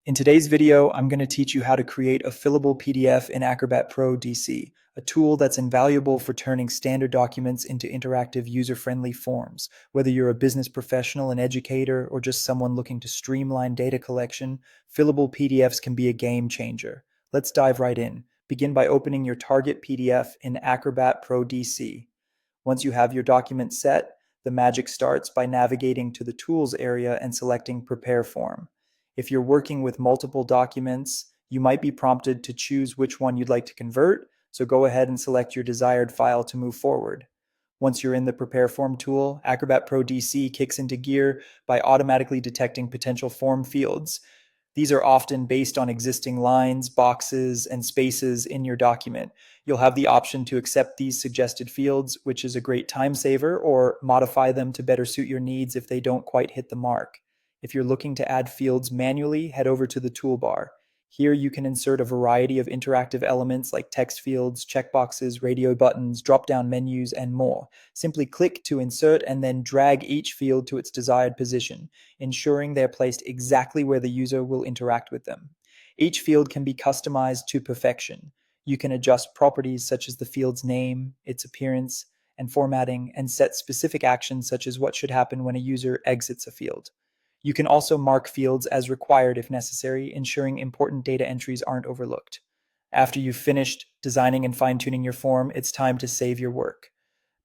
In today's video, I'm going to teach you how to create a fillable PDF in Acrobat Pro DC, a tool that's invaluable for turning standard documents into interactive, user-friendly forms. Whether you're a business professional, an educator, or just someone looking to streamline data collection, fillable PDFs can be a game changer. Let's dive right in. Begin by opening your target PDF in Acrobat Pro DC. Once you have your document set, the magic starts by navigating to the Tools area and selecting Prepare Form. If you're working with multiple documents, you might be prompted to choose which one you'd like to convert, so go ahead and select your desired file to move forward. Once you're in the Prepare Form tool, Acrobat Pro DC kicks into gear by automatically detecting potential form fields. These are often based on existing lines, boxes, and spaces in your document. You'll have the option to accept these suggested fields, which is a great time saver, or modify them to better suit your needs if they don't quite hit the mark. If you're looking to add fields manually, head over to the toolbar. Here you can insert a variety of interactive elements like text fields, checkboxes, radio buttons, drop-down menus, and more. Simply click to insert and then drag each field to its desired position, ensuring they're placed exactly where the user will interact with them. Each field can be customized to perfection. You can adjust properties such as the field's name, its appearance, and formatting, and set specific actions such as what should happen when a user exits a field. You can also mark fields as required if necessary, ensuring important data entries aren't overlooked. After you've finished designing and fine-tuning your form, it's time to save your work.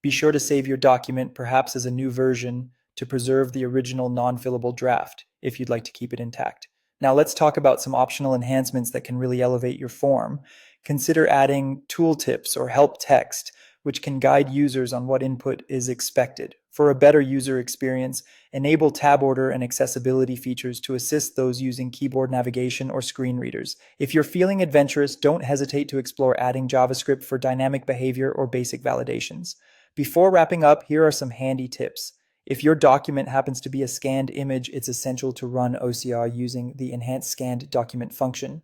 Be sure to save your document, perhaps as a new version, to preserve the original non-fillable draft, if you'd like to keep it intact. Now let's talk about some optional enhancements that can really elevate your form. Consider adding tooltips or help text, which can guide users on what input is expected. For a better user experience, enable tab order and accessibility features to assist those using keyboard navigation or screen readers. If you're feeling adventurous, don't hesitate to explore adding JavaScript for dynamic behavior or basic validations. Before wrapping up, here are some handy tips. If your document happens to be a scanned image, it's essential to run OCR using the Enhanced Scanned Document function.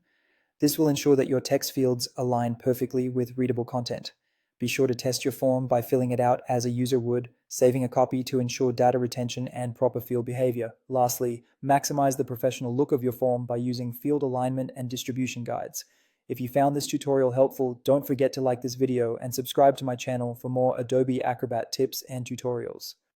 This will ensure that your text fields align perfectly with readable content. Be sure to test your form by filling it out as a user would, saving a copy to ensure data retention and proper field behavior. Lastly, maximize the professional look of your form by using field alignment and distribution guides. If you found this tutorial helpful, don't forget to like this video and subscribe to my channel for more Adobe Acrobat tips and tutorials.